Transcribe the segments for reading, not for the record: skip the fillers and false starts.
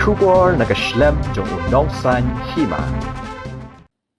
Shubor nakaslem jong Nongsan Hima.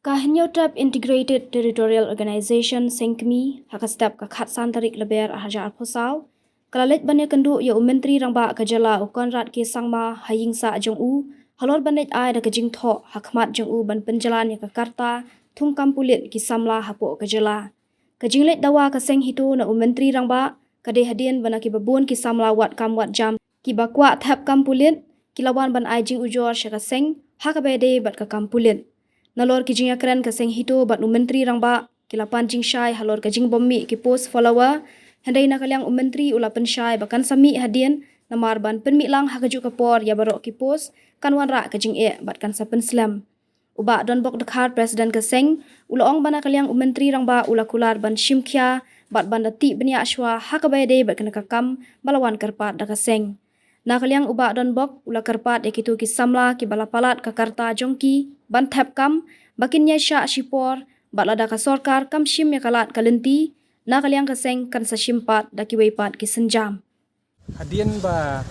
Kahnyotap Integrated Territorial Organization Sengkmi hakastap kakhat santarik leber ahajar posau kalalet banyak kendu ya menteri rangba kajala ukonrat ke sangma hayingsa jong u halor banet ai da kajing tho hakmat jong u ban penjalan ya Jakarta thung kampulit ki samla hapo kajala kajinglet dawa ka seng hito na menteri rangba kade hadian bana ki babun ki samla wat kam wat jam ki bakwa thap kampulit kilawan ban ai jing ujor shaka seng hakabede bat ka kampulit nalor kijing akran ka seng hito bat menteri rangba kilapan jing shai halor kajing bommi ki post follower handai na kalyang menteri ula pensyai bakan sami hadian namar ban penmi lang hakaju kapor ya barok ki post kanwan ra kajing bat kan sapen slam uba don bok dekhar presiden ka seng ula ong bana kalyang menteri rangba ula kular ban shimkhya bat ban dati benya ashwa hakabede bat kan kakam balawan karpat da ka seng na kalyang uba don bok ula karpat ekitu ki samla ki balapalat ka karta jongki ban thap kam bakin nya sha shipor balada ka sorkar kam shim ya kalat kalenti na kalyang ka seng kan sa shimpat da ki weipat ki senjam hadian ba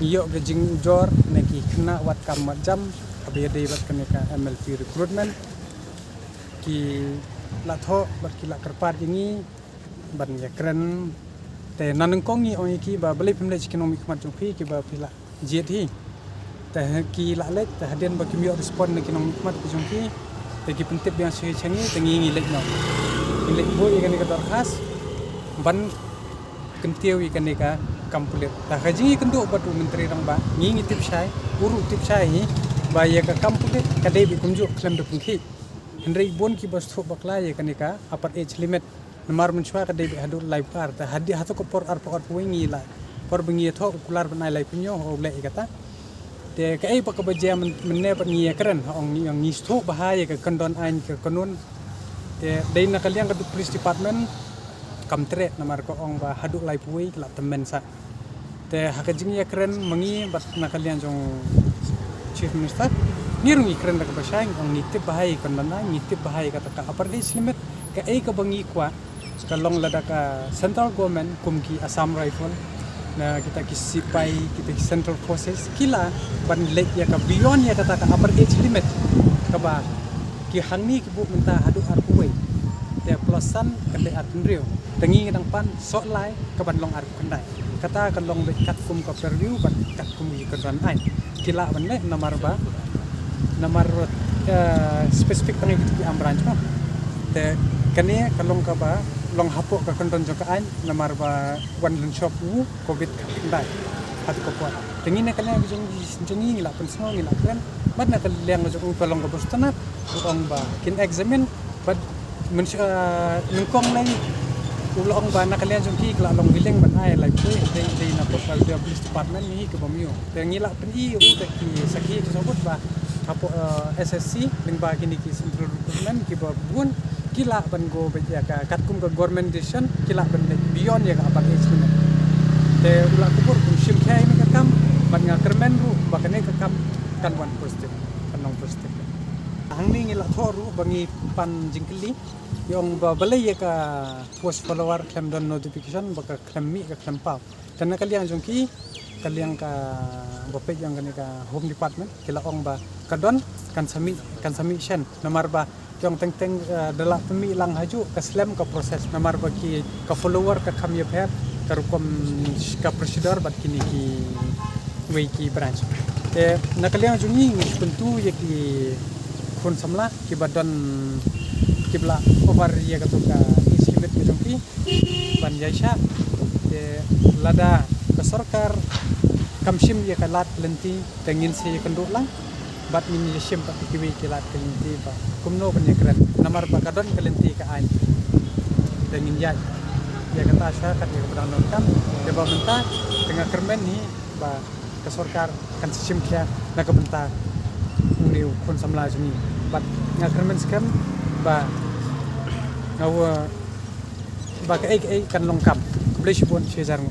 iyo ke jing jor neki kena wat kam jam abede bat kaneka MLP recruitment ki latho bat ki la karpat ini ban ya keren te nanung kongi ong ki ba beli pemle ekonomi kmat jongpi ki ba pila jet hi te ki la lek te hadian ba ki mi respond ne ekonomi kmat jongpi te ki pentip yang sui changi tengi ngi lek no lek bo ikan ka darkhas ban kentiu ikan ka kampulit ta haji kendu batu menteri rang ba ngi tip syai uru tip syai hi ba ya ka kampulit ka debi kunju klem de pungki hendrei bon ki bas thok bakla ya ka apat age limit namar menchwa ka debi hadu live par ta hadi hato ko por ar por wingi la por bengi tho kular banai lai punyo ho le kata te ka ei pa ka baje menne pa ngi kran ong ni ang ni thok bahaya ka kandon ain ka kanun te dei na kalyang ka police department kam tre namar ko ong ba hadu lai pui la temen sa te hakajing ya kran mangi bat na kalyang jong chief minister nirungi kran ka basang ong ni tip bahaya kandon ain ni tip bahaya ka ta apar age limit ka ei ka bangi kwa kalong lada ka central government kumki Assam Rifle na kita kisipai kita ki central forces kila ban lek ya ka beyond ya kata ka upper age limit ka ba ki hangni ki bu minta hadu arkuwe te plusan kende atnrio tengi ngedang pan sok lai ka ban long arku kendai kata ka long lek kat kum ka perview ban kat kum ki keran ai kila ban le namar spesifik tangi ki amran te kene kalong ka ba long hapok ka konton jokaan namar ba one lun shop u covid kendai hatu ko puat tengine kalian jongi ngila pensong ngila kan bad na kalian jong kalong ka bostana ong ba kin examine bad nungkong lai ulong ba na kalian jongi kala long biling ban ai lai pui dei na ko kal police department ni ke bomio tengila pen i u te ki sakhi sobut ba hapok SSC ling ba kini ki central recruitment ki ba bun kila ban go beja ka katkum ka government decision kila ban beyond ya ka apa estimate te ula kubur kum shim khai me ka kam ban nga kermen ru bakane ka kam kan wan positive kanong positive hangni ngila thoru bangi pan jingkli yong ba balai ya ka post follower claim don notification baka claim mi ka claim pau tan kalian jongki kalian ka bopek yang ka home department kila ong ba kadon kan submission nomor ba yang teng dalam pemilang haju ke slam ke proses namar bagi ke follower ke kami pet terukum ke prosedur bat kini ki wiki branch nakaliang jungi tentu ya ki kun samla ki badan kibla over ya ka tuka islimit ke jongki ban yaisha lada ke sorkar kamshim ya kalat lenti tengin si kendulang bat min yeshim pa kiwi kilat kalenti pa kumno kan yakran namar ba kadon kalenti ka ain dengin ya kata sya kat ya pedang kan ya ba menta tengah kermen ni ba ke sorkar kan sim kya na ka benta ni kun samla juni bat ngakermen skam ba ngawa ba ka ai kan longkam blish bon chejar